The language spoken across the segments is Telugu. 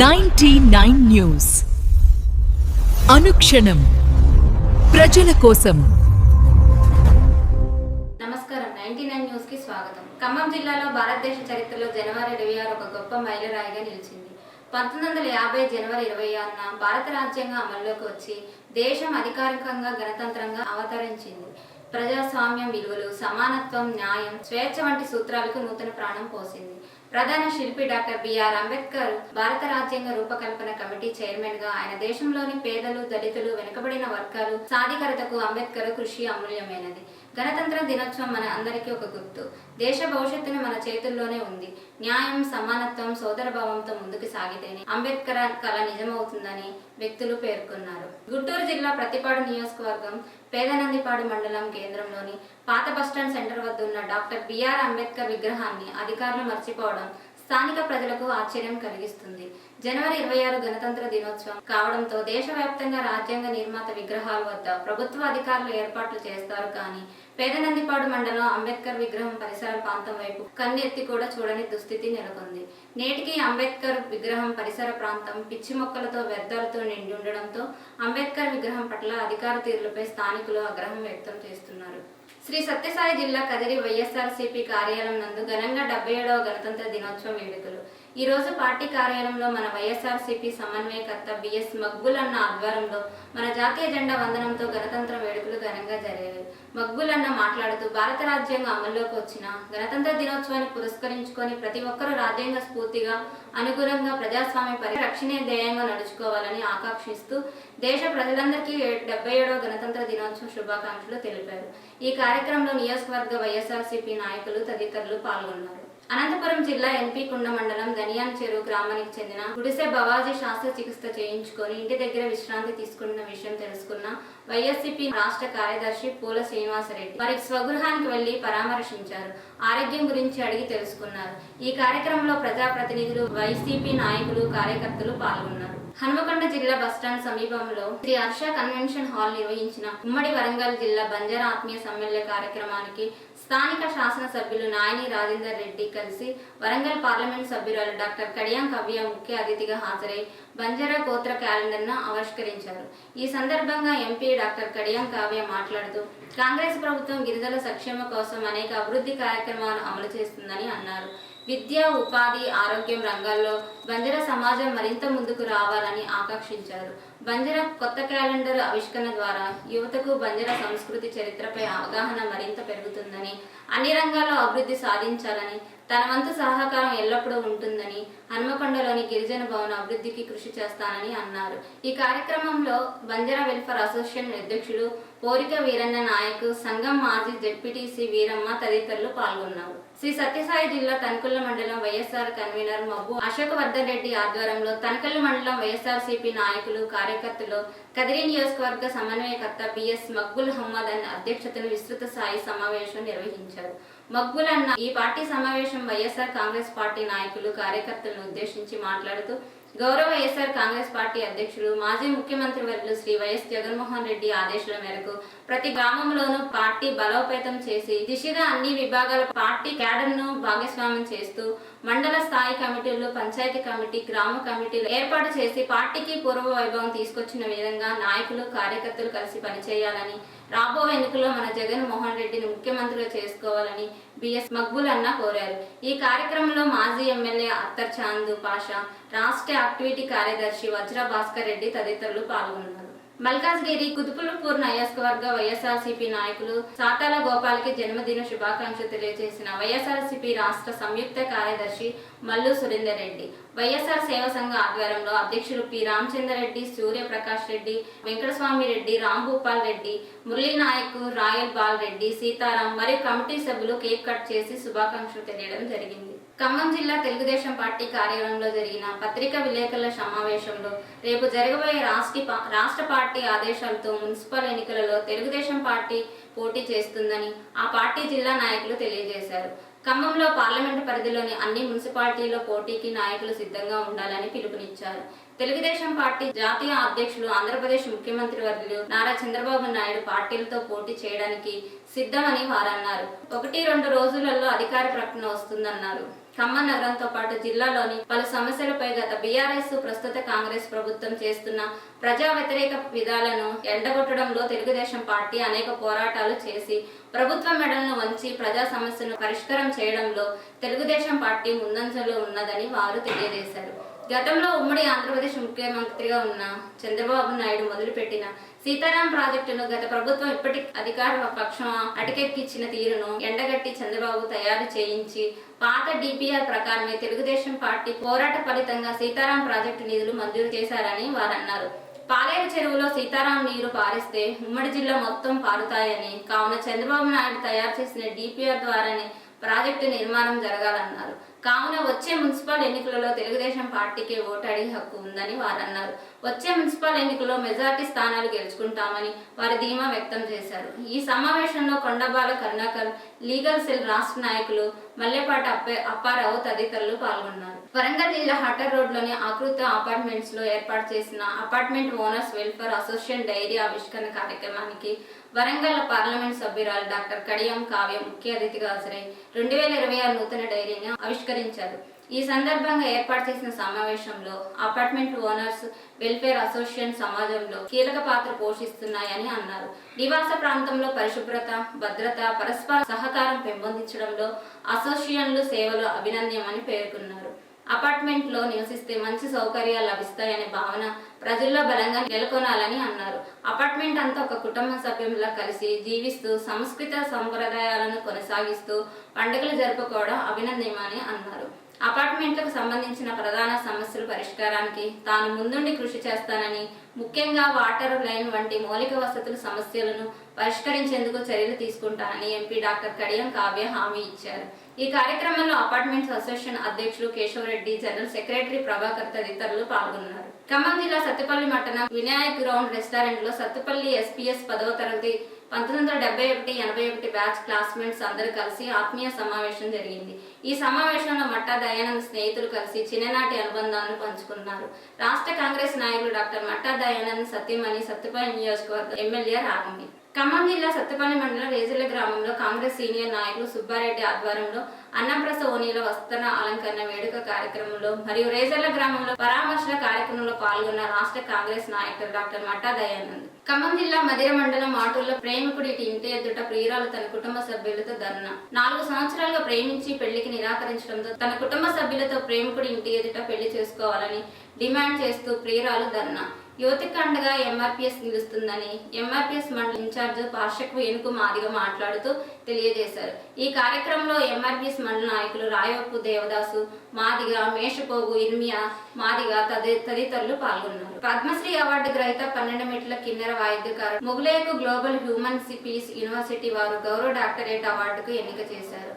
99 న్యూస్ అనుక్షణం ప్రజల కోసం. నమస్కారం. 99 న్యూస్ కి స్వాగతం. ఖమ్మం జిల్లాలో భారతదేశ చరిత్రలో జనవరి 26 ఒక గొప్ప మైలురాయిగా నిలిచింది. 1950 జనవరి 26న భారత రాజ్యాంగం అమల్లోకి వచ్చి దేశం అధికారికంగా గణతంత్రంగా అవతరించింది. ప్రజాస్వామ్యం విలువలు, సమానత్వం, న్యాయం, స్వేచ్ఛ వంటి సూత్రాలకు నూతన ప్రాణం పోసింది. ప్రధాన శిల్పి డాక్టర్ బిఆర్ అంబేద్కర్ భారత రాజ్యాంగ రూపకల్పన కమిటీ చైర్మన్ గా ఆయన దేశంలోని పేదలు, దళితులు, వెనుకబడిన వర్గాలు సాధికారతకు అంబేద్కర్ కృషి అమూల్యమైనది. గణతంత్ర దినోత్సవం మన అందరికీ ఒక గుర్తు. దేశ భవిష్యత్తును మన చేతుల్లోనే ఉంది. న్యాయం, సమానత్వం, సోదరభావంతో ముందుకు సాగితేనే అంబేద్కర్ కళ నిజమవుతుందని వ్యక్తులు పేర్కొన్నారు. గుంటూరు జిల్లా ప్రతిపాడు నియోజకవర్గం పేదనందిపాడు మండలం కేంద్రంలోని పాత బస్టాండ్ సెంటర్ వద్ద ఉన్న డాక్టర్ బిఆర్ అంబేద్కర్ విగ్రహాన్ని అధికారులు మర్చిపోవడం స్థానిక ప్రజలకు ఆశ్చర్యం కలిగిస్తుంది. జనవరి 26 గణతంత్ర దినోత్సవం కావడంతో దేశవ్యాప్తంగా రాజ్యాంగ నిర్మాత విగ్రహాల వద్ద ప్రభుత్వ అధికారులు ఏర్పాట్లు చేస్తారు. కానీ పేదనందిపాడు మండలం అంబేద్కర్ విగ్రహం పరిసర ప్రాంతం వైపు కన్నెత్తి కూడా చూడని దుస్థితి నెలకొంది. నేటికి అంబేద్కర్ విగ్రహం పరిసర ప్రాంతం పిచ్చి మొక్కలతో, వ్యర్థాలతో నిండి ఉండడంతో అంబేద్కర్ విగ్రహం పట్ల అధికార తీరులపై స్థానికులు ఆగ్రహం వ్యక్తం చేస్తున్నారు. శ్రీ సత్యసాయి జిల్లా కదిరి వైఎస్ఆర్సీపీ కార్యాలయం నందు ఘనంగా 77వ గణతంత్ర దినోత్సవ వేడుకలు. ఈ రోజు పార్టీ కార్యాలయంలో మన వైఎస్ఆర్సీపీ సమన్వయకర్త బిఎస్ మక్బుల్ అన్న ఆధ్వర్యంలో మన జాతీయ జెండా వందనంతో గణతంత్ర వేడుకలు ఘనంగా జరిగాయి. మక్బుల్ అన్న మాట్లాడుతూ భారత రాజ్యాంగం అమల్లోకి వచ్చిన గణతంత్ర దినోత్సవాన్ని పురస్కరించుకొని ప్రతి ఒక్కరూ రాజ్యాంగ స్ఫూర్తిగా అనుగుణంగా ప్రజాస్వామ్య పరిరక్షణే ధ్యేయంగా నడుచుకోవాలని ఆకాంక్షిస్తూ దేశ ప్రజలందరికీ 77వ గణతంత్ర దినోత్సవ శుభాకాంక్షలు తెలిపారు. ఈ కార్యక్రమంలో నియోజకవర్గ వైఎస్ఆర్సీపీ నాయకులు తదితరులు పాల్గొన్నారు. అనంతపురం జిల్లా ఎన్పి కుండ మండలం ధనియాన్ చెరువు గ్రామానికి చెందిన గుడిసె బావాజీ శస్త్రచికిత్స చేయించుకొని ఇంటి దగ్గర విశ్రాంతి తీసుకున్న విషయం తెలుసుకున్న వైఎస్సీపీ రాష్ట్ర కార్యదర్శి పూల శ్రీనివాసరెడ్డి వారి స్వగృహానికి వెళ్లి పరామర్శించారు. ఆరోగ్యం గురించి అడిగి తెలుసుకున్నారు. ఈ కార్యక్రమంలో ప్రజాప్రతినిధులు, వైసీపీ నాయకులు, కార్యకర్తలు పాల్గొన్నారు. హనుమకొండ జిల్లా బస్టాండ్ సమీపంలో శ్రీ హర్ష కన్వెన్షన్ హాల్ నిర్వహించిన ఉమ్మడి వరంగల్ జిల్లా బంజారా ఆత్మీయ సమ్మేళన కార్యక్రమానికి స్థానిక శాసనసభ్యులు నాయని రాజేందర్ రెడ్డి కలిసి వరంగల్ పార్లమెంట్ సభ్యురాలు డాక్టర్ కడియం కవ్య ముఖ్య అతిథిగా హాజరై బంజారా గోత్ర క్యాలెండర్ను ఆవిష్కరించారు. ఈ సందర్భంగా ఎంపీ డాక్టర్ కడియం కావ్య మాట్లాడుతూ కాంగ్రెస్ ప్రభుత్వం గిరిజనుల సంక్షేమ కోసం అనేక అభివృద్ధి కార్యక్రమాలను అమలు చేస్తుందని అన్నారు. విద్య, ఉపాధి, ఆరోగ్యం రంగాల్లో బంజారా సమాజం మరింత ముందుకు రావాలని ఆకాంక్షించారు. బంజారా కొత్త క్యాలెండర్ ఆవిష్కరణ ద్వారా యువతకు బంజారా సంస్కృతి, చరిత్రపై అవగాహన మరింత పెరుగుతుందని, అన్ని రంగాల్లో అభివృద్ధి సాధించాలని తన వంతు సహకారం ఎల్లప్పుడూ ఉంటుందని, హనుమకొండలోని గిరిజన భవన అభివృద్ధికి కృషి చేస్తానని అన్నారు. ఈ కార్యక్రమంలో బంజారా వెల్ఫేర్ అసోసియేషన్ అధ్యక్షులు పోరిక వీరన్న నాయక్, సంఘం మాజీ జెడ్పీటీసీ వీరమ్మ తదితరులు పాల్గొన్నారు. శ్రీ సత్యసాయి జిల్లా తనకల్లు మండలం వైఎస్ఆర్ కన్వీనర్ మబ్బు అశోక్ వర్ధన్ రెడ్డి ఆధ్వర్యంలో తనకల్లు మండలం వైఎస్ఆర్సీపీ నాయకులు, కార్యకర్తలు, కదిరి నియోజకవర్గ సమన్వయకర్త బిఎస్ మక్బుల్ అహ్మద్ అన్న అధ్యక్షతను విస్తృత స్థాయి సమావేశం నిర్వహించారు. మక్బుల్ అన్న ఈ పార్టీ సమావేశం వైఎస్ఆర్ కాంగ్రెస్ పార్టీ నాయకులు, కార్యకర్తలను ఉద్దేశించి మాట్లాడుతూ గౌరవ వైఎస్ఆర్ కాంగ్రెస్ పార్టీ అధ్యక్షుడు, మాజీ ముఖ్యమంత్రి వర్యులు శ్రీ వైఎస్ జగన్మోహన్ రెడ్డి ఆదేశాల మేరకు ప్రతి గ్రామంలోనూ పార్టీ బలోపేతం చేసి దిశగా అన్ని విభాగాల పార్టీ క్యాడర్ను భాగస్వామ్యం చేస్తూ మండల స్థాయి కమిటీలు, పంచాయతీ కమిటీ, గ్రామ కమిటీలు ఏర్పాటు చేసి పార్టీకి పూర్వ వైభవం తీసుకొచ్చిన విధంగా నాయకులు, కార్యకర్తలు కలిసి పనిచేయాలని, రాబో ఎన్నికల్లో మన జగన్మోహన్ రెడ్డిని ముఖ్యమంత్రిగా చేసుకోవాలని బిఎస్ మక్బుల్ అన్న కోరారు. ఈ కార్యక్రమంలో మాజీ ఎమ్మెల్యే అత్తర్ చాంద్ పాషా, రాష్ట్ర యాక్టివిటీ కార్యదర్శి వజ్ర భాస్కర్ రెడ్డి తదితరులు పాల్గొన్నారు. మల్కాజ్గిరి కుతుపులపూర్ నియోజకవర్గ వైఎస్ఆర్సీపీ నాయకులు సాతాల గోపాల్కి జన్మదిన శుభాకాంక్షలు తెలియజేసిన వైఎస్ఆర్సీపీ రాష్ట్ర సంయుక్త కార్యదర్శి మల్లు సురేందర్ రెడ్డి, వైఎస్ఆర్ సేవా సంఘ ఆధ్వర్యంలో అధ్యక్షులు పి రామచంద్ర రెడ్డి, సూర్యప్రకాష్ రెడ్డి, వెంకటస్వామి రెడ్డి, రాంభూపాల్ రెడ్డి, మురళీ నాయక్, రాయల్ బాల్ రెడ్డి, సీతారాం మరియు కమిటీ సభ్యులు కేక్ కట్ చేసి శుభాకాంక్షలు తెలియడం జరిగింది. ఖమ్మం జిల్లా తెలుగుదేశం పార్టీ కార్యాలయంలో జరిగిన పత్రికా విలేకరుల సమావేశంలో రేపు జరగబోయే రాష్ట్ర పార్టీ ఆదేశాలతో మున్సిపల్ ఎన్నికలలో తెలుగుదేశం పార్టీ పోటీ చేస్తుందని ఆ పార్టీ జిల్లా నాయకులు తెలియజేశారు. ఖమ్మంలో పార్లమెంటు పరిధిలోని అన్ని మున్సిపాలిటీల్లో పోటీకి నాయకులు సిద్ధంగా ఉండాలని పిలుపునిచ్చారు. తెలుగుదేశం పార్టీ జాతీయ అధ్యక్షులు, ఆంధ్రప్రదేశ్ ముఖ్యమంత్రి వర్యులు నారా చంద్రబాబు నాయుడు పార్టీలతో పోటీ చేయడానికి సిద్ధమని వారన్నారు. 1-2 రోజులలో అధికార ప్రకటన వస్తుందన్నారు. ఖమ్మం నగరంతో పాటు జిల్లాలోని పలు సమస్యలపై గత బీఆర్ఎస్ ప్రస్తుత కాంగ్రెస్ ప్రభుత్వం చేస్తున్న ప్రజా వ్యతిరేక విధాలను ఎండగొట్టడంలో తెలుగుదేశం పార్టీ అనేక పోరాటాలు చేసి ప్రభుత్వ మెడలను వంచి ప్రజా సమస్యలను పరిష్కారం చేయడంలో తెలుగుదేశం పార్టీ ముందంజలో ఉన్నదని వారు తెలియజేశారు. గతంలో ఉమ్మడి ఆంధ్రప్రదేశ్ ముఖ్యమంత్రిగా ఉన్న చంద్రబాబు నాయుడు మొదలుపెట్టిన సీతారాం ప్రాజెక్టును గత ప్రభుత్వం ఇప్పటి అధికార పక్షం అటకెక్కించిన తీరును ఎండగట్టి చంద్రబాబు తయారు చేయించి పాత డిపిఆర్ ప్రకారమే తెలుగుదేశం పార్టీ పోరాట ఫలితంగా సీతారాం ప్రాజెక్టు నిధులు మంజూరు చేశారని వారు అన్నారు. పాలేరు చెరువులో సీతారాం నీరు పారిస్తే ఉమ్మడి జిల్లా మొత్తం పారుతాయని, కావున చంద్రబాబు నాయుడు తయారు చేసిన డిపిఆర్ ద్వారానే ప్రాజెక్టు నిర్మాణం జరగాలన్నారు. కావున వచ్చే మున్సిపల్ ఎన్నికలలో తెలుగుదేశం పార్టీకి ఓటు అడిగే హక్కు ఉందని వారు అన్నారు. వచ్చే మున్సిపల్ ఎన్నికల్లో మెజార్టీ స్థానాలు గెలుచుకుంటామని వారు ధీమా వ్యక్తం చేశారు. ఈ సమావేశంలో కొండబాల కరుణాకర్, లీగల్ సెల్ రాష్ట్ర నాయకులు మల్లెపాటి అప్పారావు తదితరులు పాల్గొన్నారు. వరంగల్ జిల్లా హటర్ రోడ్లోని ఆకృత అపార్ట్మెంట్స్ లో ఏర్పాటు చేసిన apartment owners welfare association dairy ఆవిష్కరణ కార్యక్రమానికి వరంగల్ పార్లమెంట్ సభ్యురాలు డాక్టర్ కడియం కావ్య ముఖ్య అతిథిగా హాజరై 2026 నూతన డైరీని ఆవిష్కరించారు. ఈ సందర్భంగా ఏర్పాటు చేసిన సమావేశంలో అపార్ట్మెంట్ ఓనర్స్ వెల్ఫేర్ అసోసియేషన్ సమాజంలో కీలక పాత్ర పోషిస్తున్నాయని అన్నారు. నివాస ప్రాంతంలో పరిశుభ్రత, భద్రత, పరస్పర సహకారం పెంపొందించడంలో అసోసియేషన్లు సేవలు అభినందనీయమని పేర్కొన్నారు. అపార్ట్మెంట్ లో నివసిస్తే మంచి సౌకర్యాలు లభిస్తాయనే భావన ప్రజల్లో బలంగా నెలకొనాలని అన్నారు. అపార్ట్మెంట్ అంతా ఒక కుటుంబ సభ్యులా కలిసి జీవిస్తూ సంస్కృత సంప్రదాయాలను కొనసాగిస్తూ పండుగలు జరుపుకోవడం అభినందనీయమని అన్నారు. అపార్ట్మెంట్లకు సంబంధించిన ప్రధాన సమస్యల పరిష్కారానికి తాను ముందుండి కృషి చేస్తానని, ముఖ్యంగా వాటర్ లైన్ వంటి మౌలిక వసతుల సమస్యలను పరిష్కరించేందుకు చర్యలు తీసుకుంటానని ఎంపీ డాక్టర్ కడియం కావ్య హామీ ఇచ్చారు. ఈ కార్యక్రమంలో అపార్ట్మెంట్స్ అసోసియేషన్ అధ్యక్షులు కేశవరెడ్డి, జనరల్ సెక్రటరీ ప్రభాకర్ తదితరులు పాల్గొన్నారు. ఖమ్మం జిల్లా సత్తుపల్లి పట్టణం వినాయక్ గ్రౌండ్ రెస్టారెంట్ లో సత్తుపల్లి ఎస్పీఎస్ 10వ తరగతి 1971-81 బ్యాచ్ క్లాస్మేట్స్ అందరూ కలిసి ఆత్మీయ సమావేశం జరిగింది. ఈ సమావేశంలో మట్టా దయానంద్ స్నేహితులు కలిసి చిన్ననాటి అనుబంధాలను పంచుకున్నారు. రాష్ట్ర కాంగ్రెస్ నాయకులు డాక్టర్ మట్టా దయానంద్ సత్యమణి, సత్తుపల్లి నియోజకవర్గ ఎమ్మెల్యే రాగంగి. ఖమ్మం జిల్లా సత్తుపల్లి మండలం రేజర్ల గ్రామంలో కాంగ్రెస్ సీనియర్ నాయకులు సుబ్బారెడ్డి ఆధ్వర్యంలో అన్నప్రస ఓనీల వస్త్ర అలంకరణ వేడుక కార్యక్రమంలో మరియు రేజర్ల గ్రామంలో పరామర్శల కార్యక్రమంలో పాల్గొన్న రాష్ట్ర కాంగ్రెస్ నాయకులు డాక్టర్ మట్టా దయానంద్. ఖమ్మం జిల్లా మదిర మండలం ఆటూరులో ప్రేమికుడి ఇంటి ఎదుట ప్రియురాలు తన కుటుంబ సభ్యులతో ధర్నా. 4 సంవత్సరాలుగా ప్రేమించి పెళ్లికి నిరాకరించడంతో తన కుటుంబ సభ్యులతో ప్రేమికుడి ఇంటి ఎదుట పెళ్లి చేసుకోవాలని డిమాండ్ చేస్తూ ప్రియురాలు ధర్నా. యువతికి అండగా ఎంఆర్పీఎస్ నిలుస్తుందని ఎంఆర్పీఎస్ మండల ఇన్ఛార్జ్ పార్షకు ఏనుకు మాదిగ మాట్లాడుతూ తెలియజేశారు. ఈ కార్యక్రమంలో ఎంఆర్పీఎస్ మండల నాయకులు రాయవప్పు దేవదాసు, మాదిగ, మేషపోగు, ఇర్మియా, మాదిగ తదితరులు పాల్గొన్నారు. పద్మశ్రీ అవార్డు గ్రహీత 12 మెట్ల కిన్నెర వాయిద్యకారుడు మొగులేకు గ్లోబల్ హ్యూమన్ పీస్ యూనివర్సిటీ వారు గౌరవ డాక్టరేట్ అవార్డుకు ఎన్నిక చేశారు.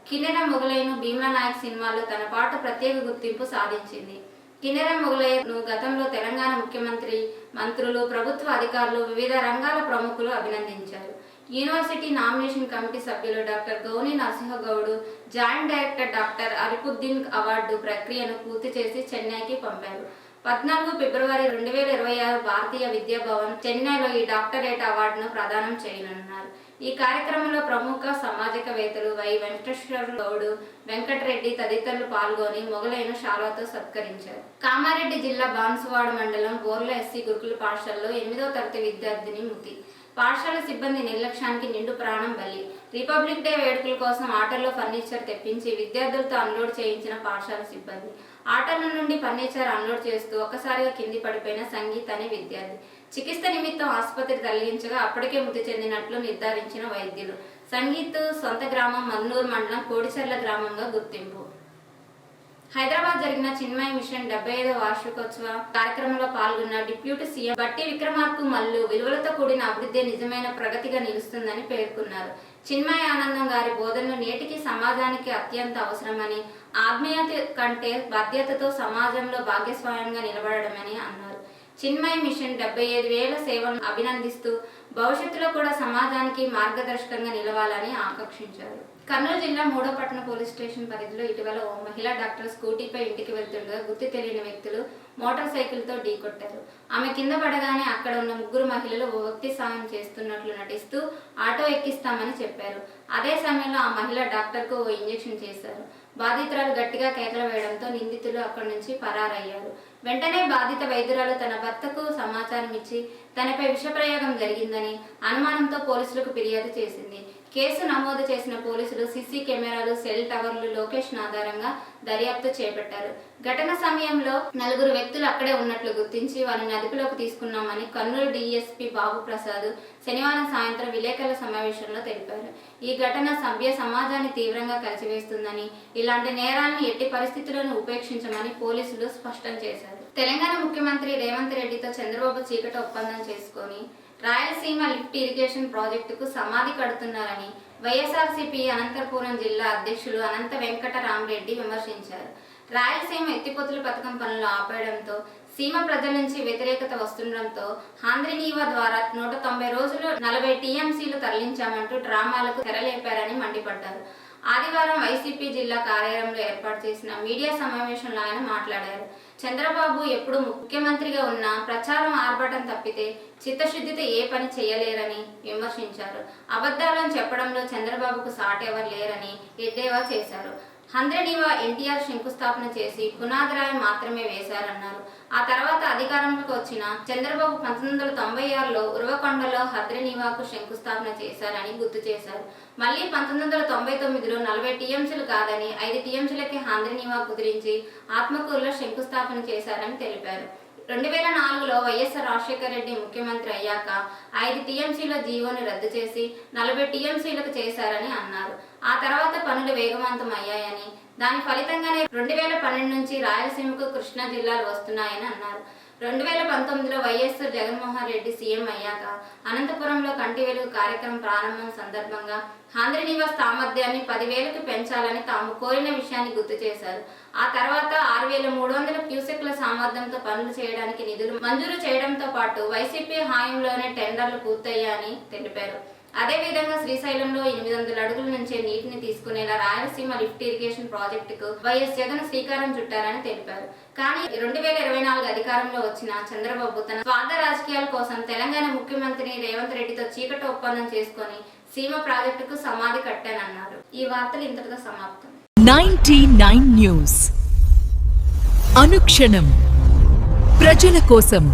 కిన్నెర మొగులైన భీమ్లా నాయక్ సినిమాలో తన పాట ప్రత్యేక గుర్తింపు సాధించింది. కిన్నెర మొగులయ్యను గతంలో తెలంగాణ ముఖ్యమంత్రి, మంత్రులు, ప్రభుత్వ అధికారులు, వివిధ రంగాల ప్రముఖులు అభినందించారు. యూనివర్సిటీ నామినేషన్ కమిటీ సభ్యులు doctor Gouni Narasimha Goud, joint director doctor Arifuddin award ప్రక్రియను పూర్తి చేసి చెన్నైకి పంపారు. 14 ఫిబ్రవరి 2026 భారతీయ విద్యా భవన్ చెన్నైలో ఈ డాక్టరేట్ అవార్డును ప్రదానం చేయనున్నారు. ఈ కార్యక్రమంలో ప్రముఖ సామాజికవేత్తలు వై వెంకటేశ్వర గౌడ్, వెంకటరెడ్డి తదితరులు పాల్గొని మొగలైన శాలువాతో సత్కరించారు. కామారెడ్డి జిల్లా బాన్సువాడ మండలం బోర్ల ఎస్సీ గురుకుల పాఠశాలలో 8వ తరగతి విద్యార్థిని మృతి. పాఠశాల సిబ్బంది నిర్లక్ష్యానికి నిండు ప్రాణం బలి. రిపబ్లిక్ డే వేడుకల కోసం ఆటోలో ఫర్నిచర్ తెప్పించి విద్యార్థులతో అన్లోడ్ చేయించిన పాఠశాల సిబ్బంది. ఆటోల నుండి ఫర్నిచర్ అన్లోడ్ చేస్తూ ఒక్కసారిగా కింది పడిపోయిన సంగీత్ అనే విద్యార్థి. చికిత్స నిమిత్తం ఆసుపత్రి తరలించగా అప్పటికే మృతి చెందినట్లు నిర్ధారించిన వైద్యులు. సంగీత్ సొంత గ్రామం మన్నూరు మండలం కోడిచెర్ల గ్రామంగా గుర్తింపు. హైదరాబాద్ జరిగిన చిన్మయ మిషన్ 75వ వార్షికోత్సవ కార్యక్రమంలో పాల్గొన్న డిప్యూటీ సీఎం బట్టి విక్రమార్క మల్లు విలువలతో కూడిన అభివృద్ధి నిజమైన ప్రగతిగా నిలుస్తుందని పేర్కొన్నారు. చిన్మయ ఆనందం గారి బోధనలు నేటికి సమాజానికి అత్యంత అవసరమని, ఆత్మీయత కంటే బాధ్యతతో సమాజంలో భాగస్వామ్యంగా నిలబడమని అన్నారు. చిన్మయ మిషన్ 75,000 సేవలను అభినందిస్తూ భవిష్యత్తులో కూడా సమాజానికి మార్గదర్శకంగా నిలవాలని ఆకాంక్షించారు. కర్నూలు జిల్లా మూడోపట్నం పోలీస్ స్టేషన్ పరిధిలో ఇటీవల ఓ మహిళా డాక్టర్ స్కూటీపై ఇంటికి వెళ్తుండగా గుర్తు తెలియని వ్యక్తులు మోటార్ సైకిల్తో ఢీకొట్టారు. ఆమె కింద పడగానే అక్కడ ఉన్న 3 మహిళలు ఓ వ్యక్తి సాయం చేస్తున్నట్లు నటిస్తూ ఆటో ఎక్కిస్తామని చెప్పారు. అదే సమయంలో ఆ మహిళ డాక్టర్కు ఓ ఇంజెక్షన్ చేశారు. బాధితురాలు గట్టిగా కేకలు వేయడంతో నిందితులు అక్కడి నుంచి పరారయ్యారు. వెంటనే బాధిత వైద్యురాలు తన భర్తకు సమాచారం ఇచ్చి తనపై విషప్రయోగం జరిగిందని అనుమానంతో పోలీసులకు ఫిర్యాదు చేసింది. కేసు నమోదు చేసిన పోలీసులు సీసీ కెమెరాలు, సెల్ టవర్లు, లొకేషన్ ఆధారంగా దర్యాప్తు చేపట్టారు. ఘటన సమయంలో 4 వ్యక్తులు అక్కడే ఉన్నట్లు గుర్తించి వారిని అదుపులోకి తీసుకున్నామని కర్నూలు డీఎస్పీ బాబు ప్రసాద్ శనివారం సాయంత్రం విలేకరుల సమావేశంలో తెలిపారు. ఈ ఘటన సభ్య సమాజాన్ని తీవ్రంగా కలిచివేస్తుందని, ఇలాంటి నేరాలను ఎట్టి పరిస్థితుల్లోనూ ఉపేక్షించమని పోలీసులు స్పష్టం చేశారు. తెలంగాణ ముఖ్యమంత్రి రేవంత్ రెడ్డితో చంద్రబాబు చీకటి ఒప్పందం చేసుకొని రాయలసీమ లిఫ్ట్ ఇరిగేషన్ ప్రాజెక్టుకు సమాధి కడుతున్నారని వైఎస్ఆర్సీపీ అనంతపురం జిల్లా అధ్యక్షులు అనంత వెంకట రామరెడ్డి విమర్శించారు. రాయలసీమ ఎత్తిపోతుల పథకం పనులు ఆపేయడంతో సీమ ప్రజల నుంచి వ్యతిరేకత వస్తుండటంతో ఆంధ్రనీవా ద్వారా 190 రోజులు 40 టీఎంసీలు తరలించామంటూ డ్రామాలకు తెరలేపారని మండిపడ్డారు. ఆదివారం వైసీపీ జిల్లా కార్యాలయంలో ఏర్పాటు చేసిన మీడియా సమావేశంలో ఆయన మాట్లాడారు. చంద్రబాబు ఎప్పుడు ముఖ్యమంత్రిగా ఉన్నా ప్రచారం ఆర్భటం తప్పితే చిత్తశుద్ధితో ఏ పని చేయలేరని విమర్శించారు. అబద్ధాలను చెప్పడంలో చంద్రబాబుకు సాటి ఎవరు లేరని ఎద్దేవా చేశారు. ఆంధ్రనీవా ఎన్టీఆర్ శంకుస్థాపన చేసి పునాదిరాయి మాత్రమే వేశారన్నారు. ఆ తర్వాత అధికారంలోకి వచ్చిన చంద్రబాబు 1996లో ఉరవకొండలో ఆంధ్రనీవాకు శంకుస్థాపన చేశారని గుర్తు చేశారు. మళ్ళీ 1999లో 40 టీఎంసీలు కాదని 5 టీఎంసీలకే ఆంధ్రనీవా కుదిరించి ఆత్మకూరులో శంకుస్థాపన చేశారని తెలిపారు. 2004లో వైఎస్ఆర్ రాజశేఖర రెడ్డి ముఖ్యమంత్రి అయ్యాక 5 టీఎంసీల జీవోను రద్దు చేసి 40 టీఎంసీలకు చేశారని అన్నారు. ఆ తర్వాత పనులు వేగవంతం అయ్యాయని, దాని ఫలితంగానే 2012 నుంచి రాయలసీమకు కృష్ణా జిల్లాలు వస్తున్నాయని అన్నారు. 2019లో వైఎస్ జగన్మోహన్ రెడ్డి సీఎం అయ్యాక అనంతపురంలో కంటి వెలుగు కార్యక్రమం ప్రారంభం సందర్భంగా ఆంధ్రనీవా సామర్థ్యాన్ని 10,000కి పెంచాలని తాము కోరిన విషయాన్ని గుర్తు చేశారు. ఆ తర్వాత 6,300 క్యూసెక్ల సామర్థ్యంతో పనులు చేయడానికి నిధులు మంజూరు చేయడంతో పాటు వైసీపీ హాయంలోనే టెండర్లు పూర్తయ్యాయని తెలిపారు. అదేవిధంగా శ్రీశైలంలో 800 అడుగుల నుంచే నీటిని తీసుకునేలా రాయలసీమ లిఫ్ట్ ఇరిగేషన్ ప్రాజెక్టుకు వైఎస్ జగన్ శ్రీకారం చుట్టారని తెలిపారు. కానీ 2024 అధికారంలో వచ్చిన చంద్రబాబు తన స్వార్థ రాజకీయాల కోసం తెలంగాణ ముఖ్యమంత్రి రేవంత్ రెడ్డితో చీకటి ఒప్పందం చేసుకొని సీమ ప్రాజెక్టుకు సమాధి కట్టానన్నారు. ఈ వార్తలు ఇంతటితో సమాప్తం. 99 న్యూస్ అనుక్షణం ప్రజల కోసం.